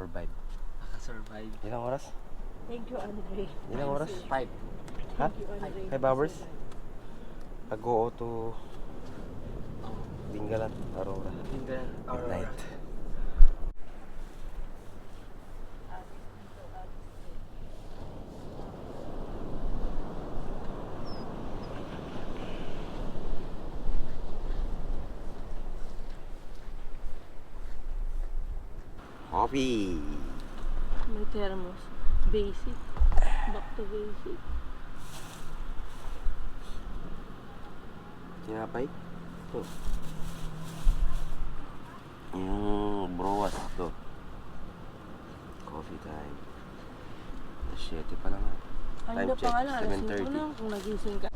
nakasurvive. Nakasurvive. Ilang oras? Thank you, Andre. Ilang oras? 5. Ha? Thank you, Andre. 5 hours? Pag-go to Dingalan, Aurora. At night. Coffee! May thermos. Basic. Back to basic. Tinapay? Ito. Yung browas to. Coffee time. 7 pa lang. Ano na check, pangalan? Alas 5 7:30. lang kung nagising ka.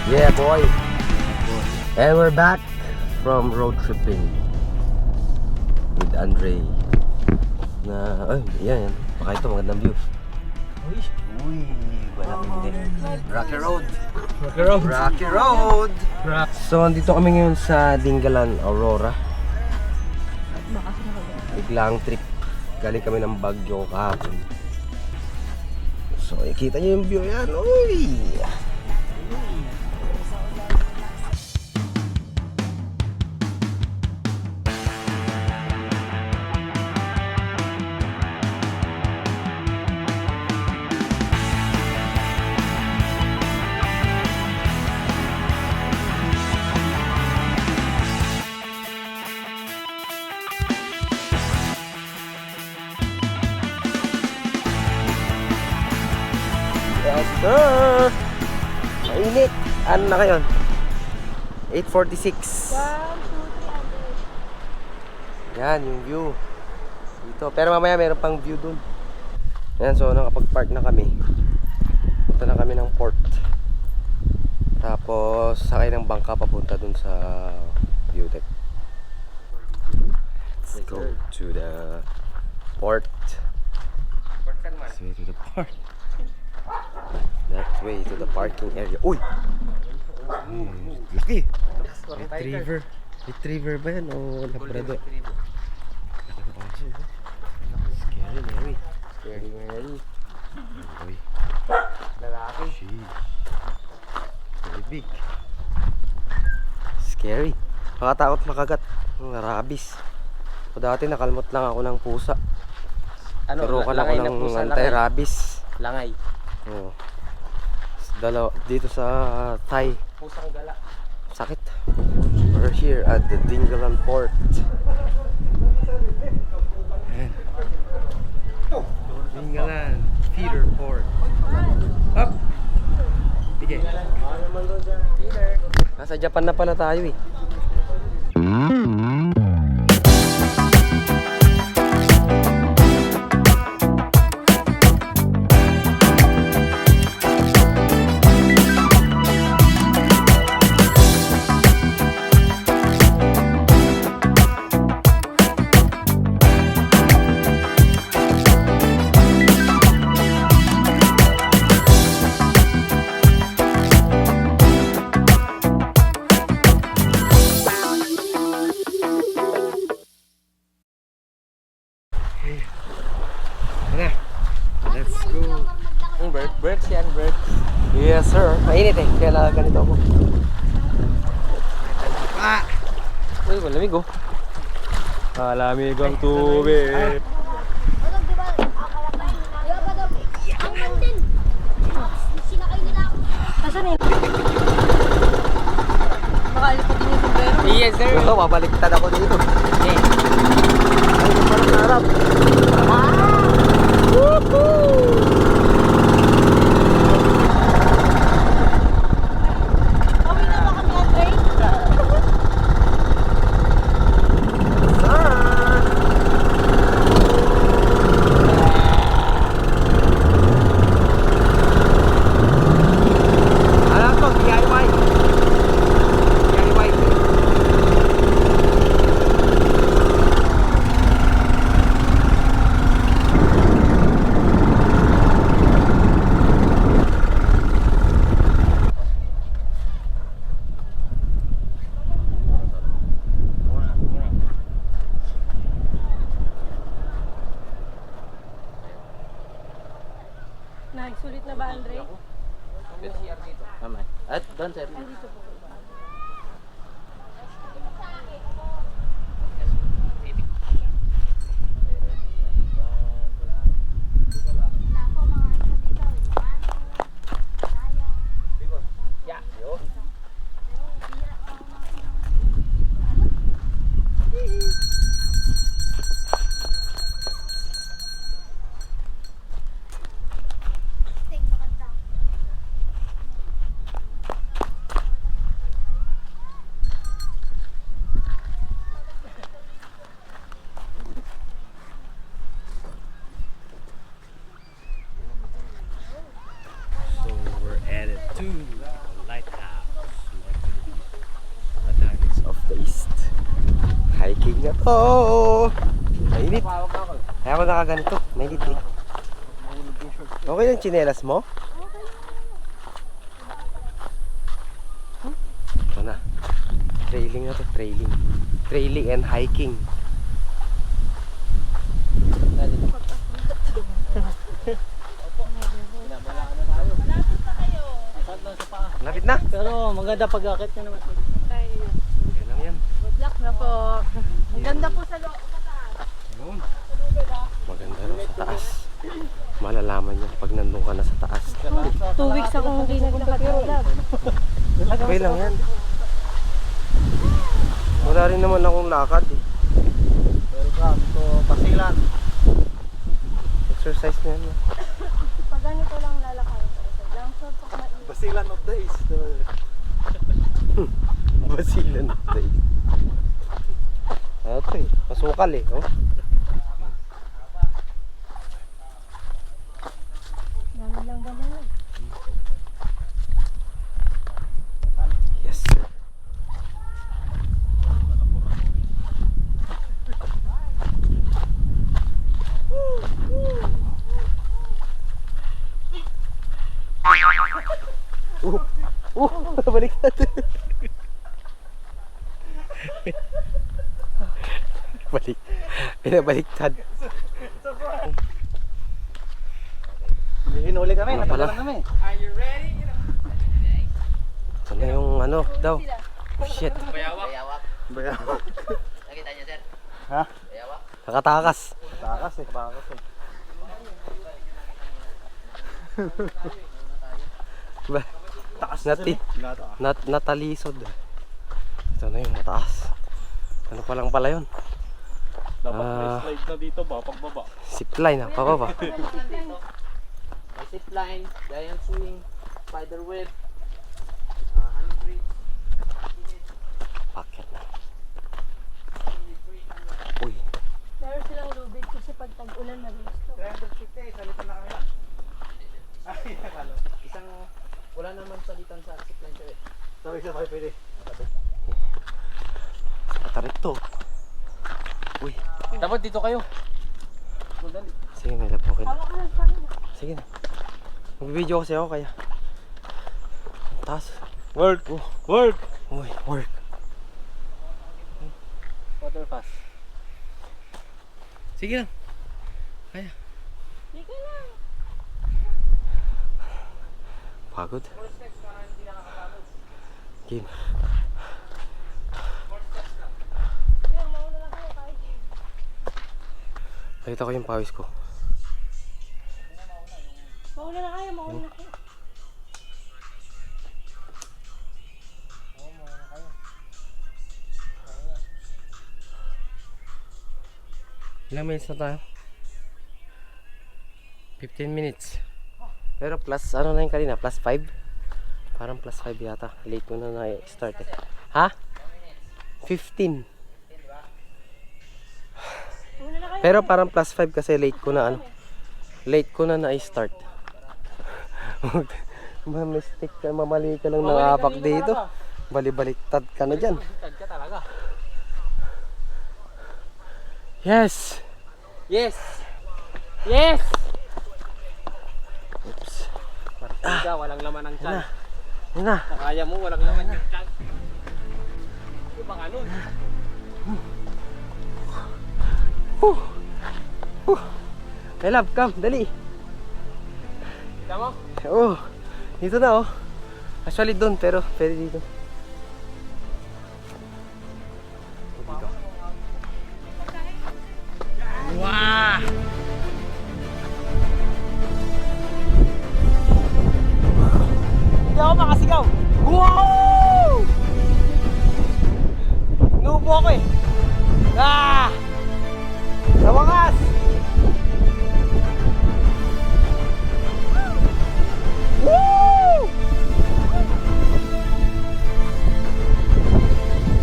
Yeah, boy. And we're back from road tripping with Andre. Ay, yan. Baka ito, magandang view. Uy, wala hindi. Rocky Road. Rocky Road. Rocky Road. So, andito kami ngayon sa Dingalan, Aurora. Baka sinakagal. Biglang trip. Galing kami ng Baguio kahapon. So, ikita nyo yung view yan. Uy! Yes, sir! Mainit! Ano na kayo? 8:46. 1, 2, 3, Andre. Yan, yung view. Dito. Pero mamaya meron pang view dun. Yan, so nakapag-park na kami. Punta na kami ng port. Tapos, sakay ng bangka papunta dun sa view deck. Let's go to the port. This way to the port. That way to the parking area. Uy! Laki! Retriever. Retriever ba yan o Labrador? Scary Mary. Scary Mary. Uy. Lalaki. Jeez. Very big. Scary. Makatakot makagat. Rabies. O dati nakalmot lang ako ng pusa. Ano? Pero ka ako ng anti-rabies. Langay. Oo. Dito sa Thai. Pusang gala. Sakit. We're here at the Dingalan Port. Ayan. Dingalan Feeder Port. Up! Bigay. Nasa Japan na pala tayo eh. Tara. Let's go. Yung birds yan, birds. Yes sir. Mainit eh. Kaya ganito ako. Ah! Uy, malamig oh. Malamig ang tubig. Nasaan yun? Baka alipad din yung Yes, sir. Ito, babaliktad ako dito. Okay. Ay, yung parang harap. Pauwi na ba kami, Andre? Ano to? DIY. DIY. Nice. Sulit na ba, Andre? Mamay. At doon, sir. Ay, dito po. Yeah. Yo. So we're headed to the lighthouse. Lighthouse of the East. Hiking na to. Mainit. Kaya ako nakaganito. Mainit eh. Okay yung tsinelas mo? Ito na. Trailing na to. Trailing. Trailing and hiking. Lapit na. Pero maganda pag-akit nyo naman. Okay lang yan. Good luck na po. Ang ganda po sa loob. Yun. Maganda rin sa taas. Malalaman niyo pag nandun ka na sa taas. 2 weeks akong hindi naglakad. Okay lang yan. Wala rin naman akong lakad eh. Welcome to Pasilan. Exercise na yan. Pag ganito lang lalakad. Lang sa pagmain. Pasilan of the East. Basilan of the East. Ano to eh. Masukal eh. Oh. Dami lang ganun. Yes sir. Baliktad. Pinabaliktad. Hinuli kami, Ano pala? napagalan kami. Ito na yung ano daw. Oh, shit. Bayawak. Nakita niyo, sir? Ha? Nakatakas. Takas eh. Takas eh. Ba? Taas natalisod. Ito na yung mataas. Ano pa lang pala yun? Dapat may slide na dito ba? Pagbaba. Zipline ha, pababa. May zipline, giant swing, spider web, hand bridge. Paket na. Uy. Meron silang lubid kasi pag tag-ulan na gusto. 350, salitan na kami lang. Ay, nakalo. Isang, wala naman salitan sa zipline sir. Sabay-sabay pwede. Matarik to. Uy. Dapat dito kayo. Sige, may lap okay na. Hawak ka lang pa rin. Sige na. Mag-video kasi ako kaya. Ang taas. Work! Oh. Work! Uy, work. Water pass. Sige lang. Kaya. Sige lang. Pagod. Game. Yan, mauna lang kayo kahit. Nakita ko yung pawis ko. Mauna na kayo, mauna na kayo. Ilang minutes na tayo? 15 minutes. Pero plus, ano na yung kanina? Plus 5? Parang plus 5 yata. Late ko na na-start eh. Ha? 15. Una na kayo. Pero parang plus 5 kasi late ko na ano. Late ko na na-start. Mistake ka, mamali ka lang ng apak dito. Bali-baliktad ka na dyan. Tag ka talaga. Yes! Yes! Yes! Oops. Partiga, walang laman ng tiyan. Yun na. Kaya mo, walang laman yung tiyan. Ano bang ano? Hey love, come, dali. Kita mo? Oh, dito na oh. Actually doon, pero pwede dito. Wow! Hindi ako makasigaw. Wow! Nubo ako eh. Ah! Sa wakas! Woo!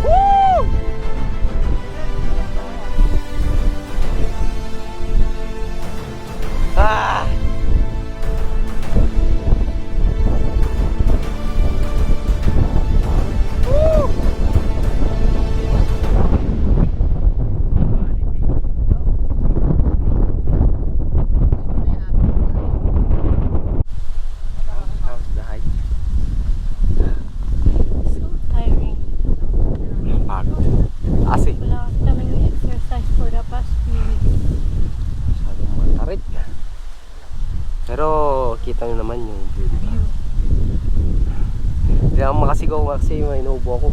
Woo! Ah! Woo! How's the hike? So tiring. Pagod. Asi. Wala kasi kaming exercise for the past few weeks. Masyadong matarik. Pero kita nyo naman yung view. Hindi ako makasigaw kasi may inuubo ako.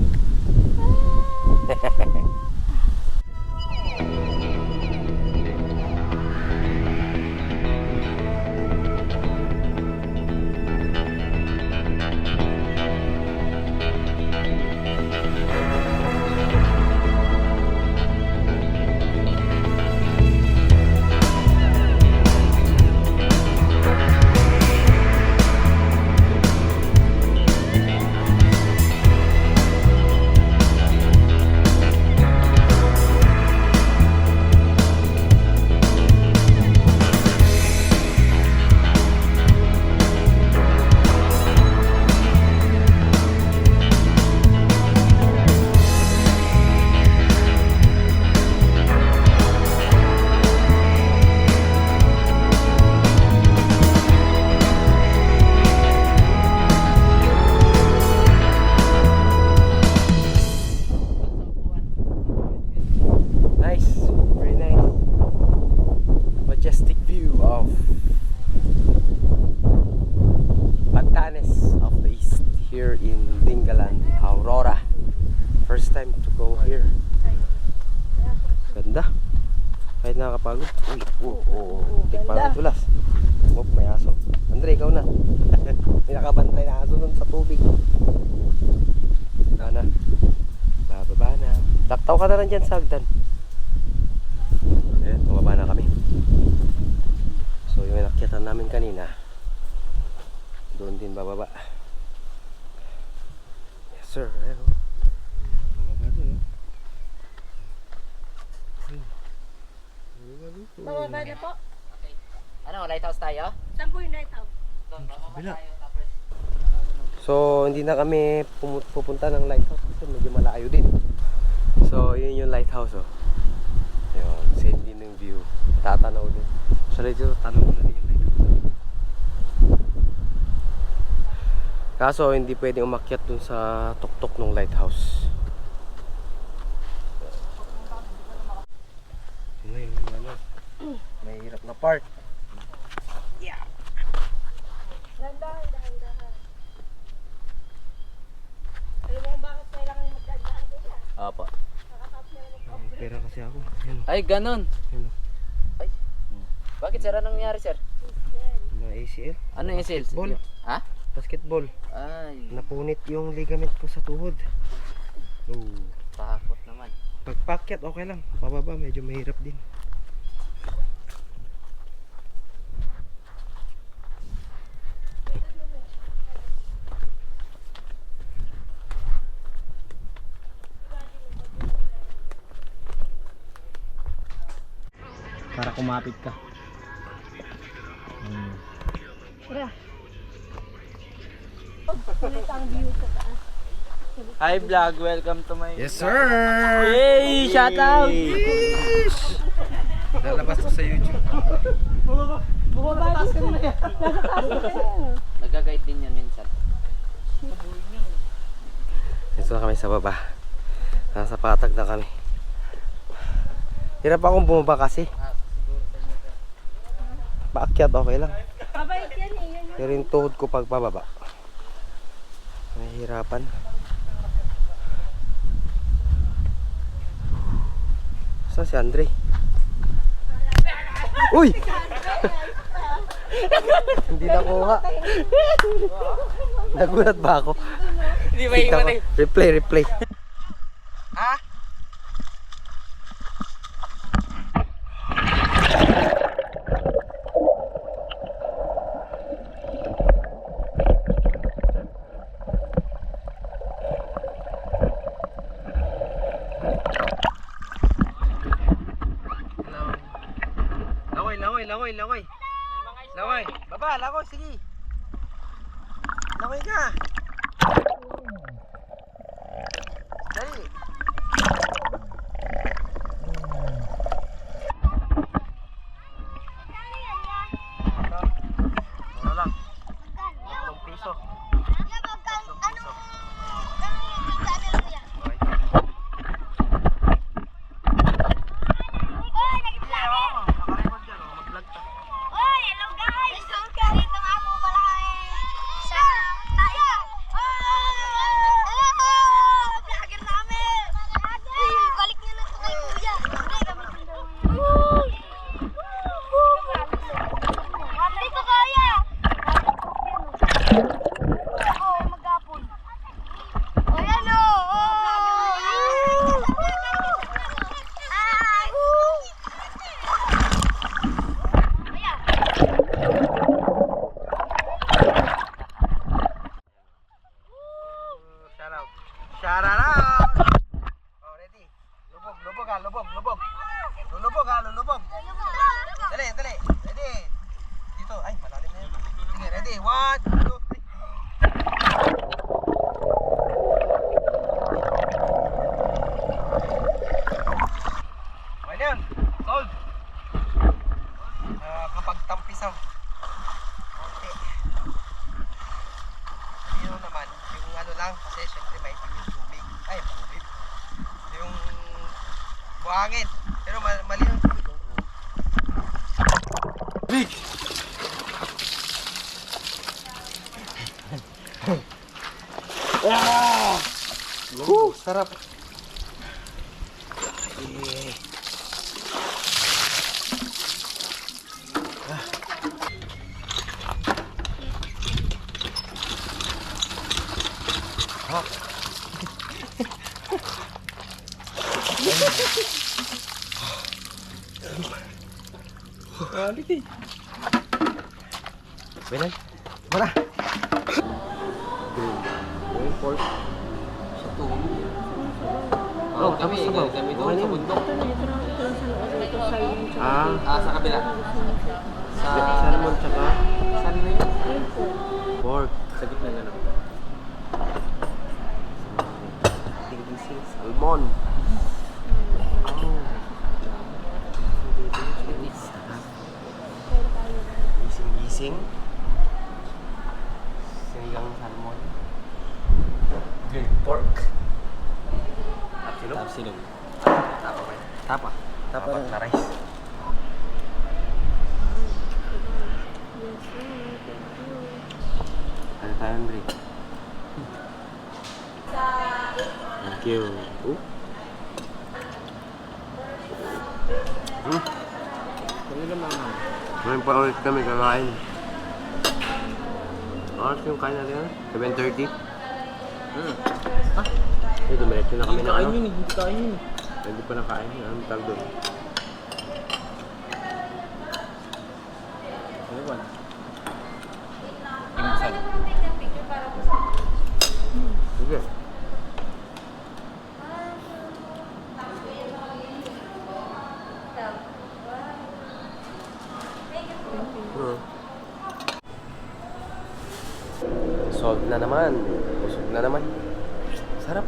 Nice, very nice. Majestic view of Batanes of the East here in Dingalan, Aurora. First time to go here. Ganda. Kahit nakakapagod. Uy, tik pa tulas. Oh, may aso. Andre, ikaw na. May nakabantay na aso dun sa tubig. Baba na. Bababa na. Taktaw ka na rin dyan sa hagdan. Ayan, tumaba na kami. So yung inakyatan namin kanina, doon din bababa. Yes sir, ayan o. Bababa doon o. Bababa na po. Ano, lighthouse tayo? Saan po yung lighthouse? Kabila. So hindi na kami pupunta ng lighthouse kasi medyo malayo din. So yun yung lighthouse oh. Ayun, same din yung view. Tatanaw din. Actually dito tanaw na din yung lighthouse. Kaso hindi pwedeng umakyat dun sa tuktok ng lighthouse. Ano yung ano? May hirap na part. Dahan-dahan, dahan-dahan. Alam mo kung bakit kailangan magdahan-dahan kaya? Opo. Nakatapos na naman May pera kasi ako. Yan o. Ay, ganun. Yan o. Ay. Bakit sir? Anong nangyari sir? Na ACL. Ano yung sales? Basketball. Ha? Basketball. Ay, Napunit yung ligament ko sa tuhod. Oh. takot naman. Pagpakyat okay lang. Pababa medyo mahirap din. Para kumapit ka. Tara. Sulit ang view sa taas. Hi vlog, welcome to my... Yes sir! Hey! Shout out! Lalabas to sa YouTube. Bumaba din. Nasa taas ka na. Nag-guide din yan minsan. Dito na kami sa baba. Nasa patag na kami. Hirap akong bumaba kasi. Paakyat okay lang. Mabait yan eh. Yun. Pero yung tuhod ko pag pababa. Nahihirapan. Saan si Andre? Uy! Hindi nakuha. Nagulat ba ako? Hindi Tignan ko. Replay. Ha? Langoy. Langoy. Baba, langoy, sige. Langoy ka. Dali. Mura lang. 3 piso. Shout out! Oh, ready? Lubog ha, lubog. Lulubog. Dali. Ready? Dito, ay, malalim na yun. Sige, ready? 1, 2, 3. Okay na yun. Sold. Kapag tampisaw. Okay. Yun naman, yung ano lang, kasi syempre may yung tubig. Ay, tubig. Yung buhangin. Pero mali yung tubig. Big! Ah! Sarap. Yeah. Benar? Mana? Yung pork. Sa tubig. Oh, kami doon sa bundok. Sa kabila. Sa Salmon tsaka saan na yun? pork. Sa gitna na lang. Salmon. Gising. Sinigang salmon. Grilled pork. Silog. Tapa na rice. Ano tayo, Andre? Thank you. Kami lang mama. Ngayon pa ulit kami kakain. Oras yung kain natin, 7:30. Eh, dumiretso na kami na ano. Hindi kain yun. Hindi pa nakain. Anong tawag doon? Ano ba? Imusal. Sige. solve na naman. Busog na naman. Sarap.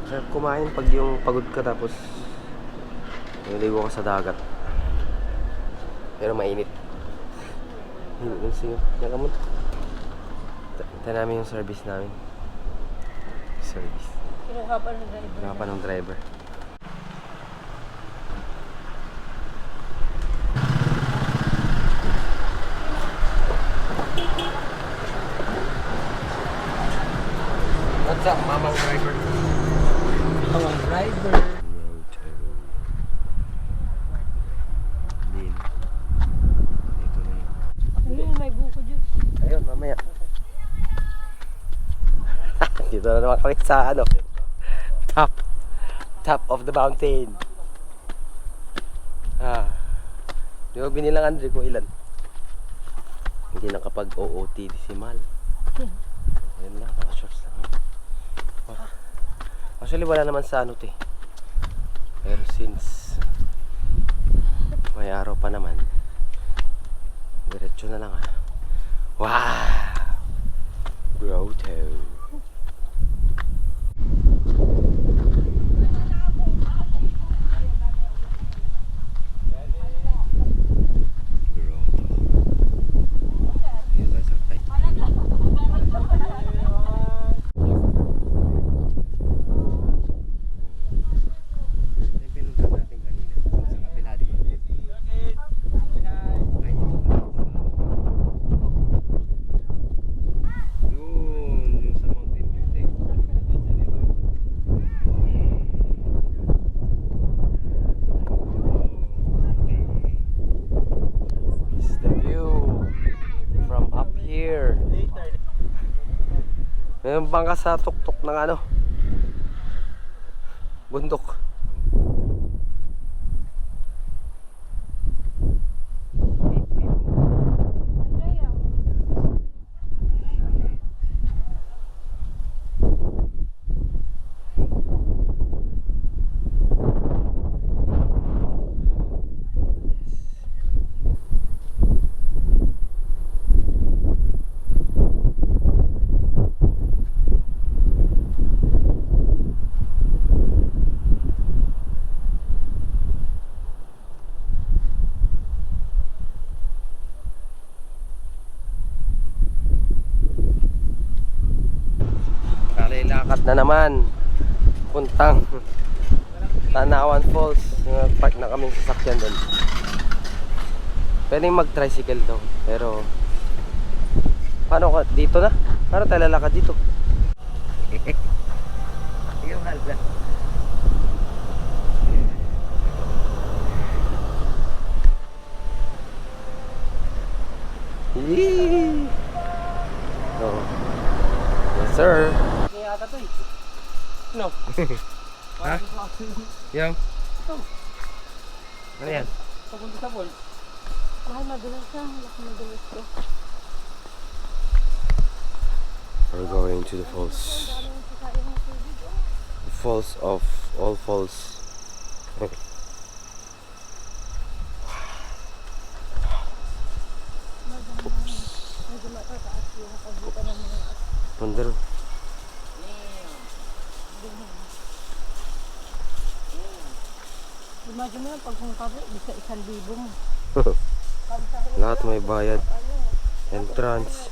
Sarap kumain pag yung pagod ka tapos niligo ka sa dagat. Pero mainit. Yung singap. Yan ka muna. Ito namin yung service namin. Service. Kinuha pa ng driver. Kinuha pa ng driver. What's up, mamang driver? Ang driver. Din. Dito na yun. Ayun, may buko dyan. Ayun, mamaya. Dito na naman kami sa ano. Top of the mountain. Di ba binilang Andre kung ilan? Hindi nakapag-OOT si Mal. Ayun lang, naka-shorts lang. Actually wala naman sa ano to eh. Pero since may araw pa naman, diretso na lang ah. Wow! Grotto. Mayroong bangka sa tuktok ng ano, bundok. Lakad na naman puntang Tanawan Falls. Park na kaming sasakyan doon. Pwedeng mag-tricycle daw, pero paano ka dito na? Paano tayo lalakad dito? Yung halga. Yee! Oh. Yes sir. Kaya ata to eh. No. Ha? Yung? Ito. Ano yan? Papunta sa ball. Ay, madulas na. Laki madulas ko. We're going to the falls. The falls of all falls. Medyo matataas yung pagbuka ng mga Wonder. imagine mo lang pag hungkabi, bisa 1,000 mo. Lahat may bayad. Entrance.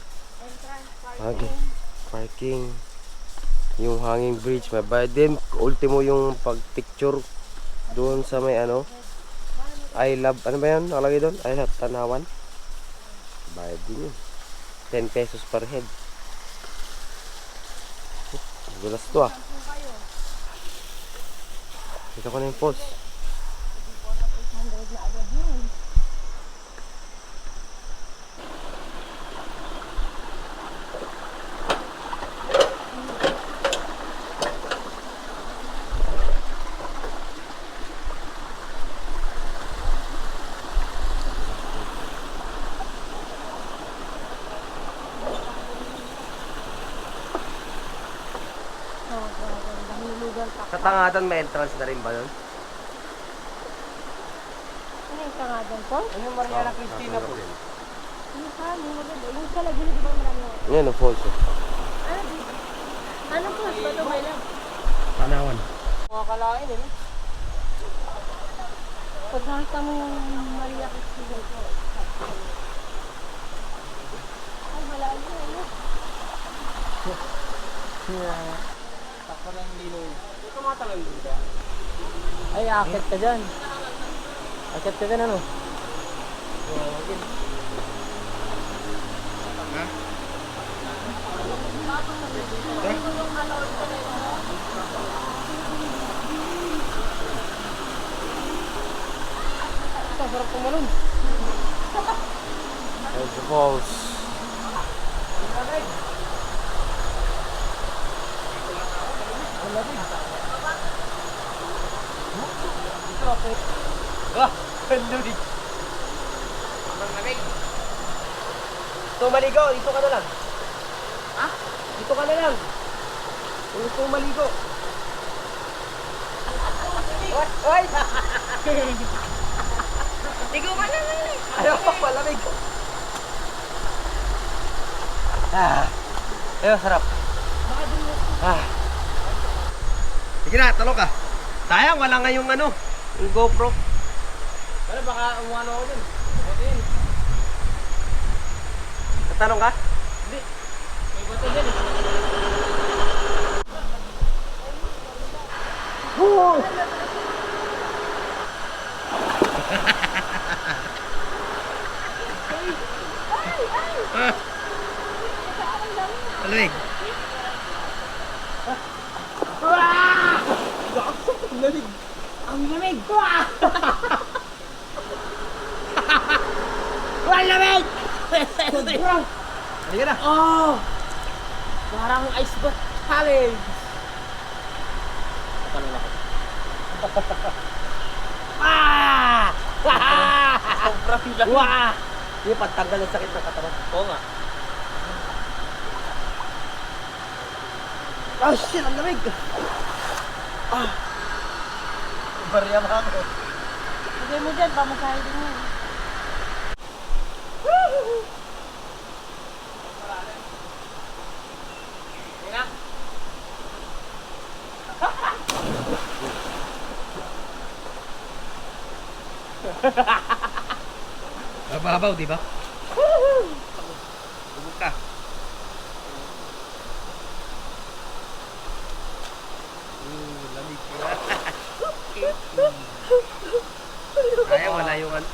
Parking. Yung hanging bridge may bayad din. Ultimo yung pag-picture doon sa may ano, I love, ano ba yun? Nakalagay doon? I love Tanawan. Bayad din yun. 10 pesos per head. Gulas to ah. Ito ko na yung falls. Sa Tangadan may entrance na rin ba yun? Ano yung tangadan po? Ano yung Mariana Cristina po? Yung sa amin, maganda. Yung sa Laguna, di ba marami ako? Yan ang falls. Oh. Ano, di? Anong post ba ito, my love? Panawan. Mga kalain, eh. Pag nakita mo yung Maria Cristina ko. Ay, malalim na yun. Parang lilo. Ito mga talagang dito. Ay, akit ka dyan. Akit ka dyan, ano? Sarap pumalun. There's the falls. Ah, kandulig. Ang lamig. Gusto maligo, dito ka na lang. Ha? Dito ka na lang. Kung gusto maligo. Oy! Ligo ka na lang. Ayaw pa, malamig. Ayun, sarap. Sige na, talo ka. Sayang, wala nga yung ano, yung GoPro. Pero baka umano ako dun. Bato yun. Tatanong ka? Hindi. May bato dyan eh. Woo! Malamig. Lamig. Ang lamig. Ang lamig. Halika na. Oh! Parang ice bath challenge. Paano na ako? Sobrang lamig. Wah! Yung pagtanggal ng sakit ng katawan. Oo nga. Oh shit, ang lamig. Barya mo ako. Lagay mo dyan, pamasahe din yan. Mababaw, di ba? Tugog ka. Lamig ka. Ay, wala yung ano.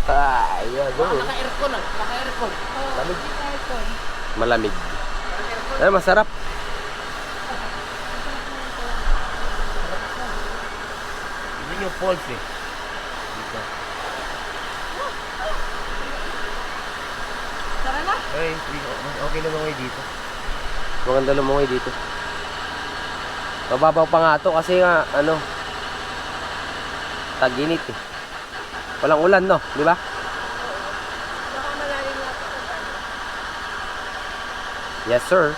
Ayun, go. Naka-aircon ah. Naka-aircon. Malamig. Malamig. Ay, masarap. Yun yung falls eh. Dito. Tara na. Ay, okay naman kayo dito. Maganda lumungoy dito. Mababaw pa nga to kasi nga, ano, tag-init eh. Walang ulan, no? Di ba? Baka malalim na ito. Yes, sir.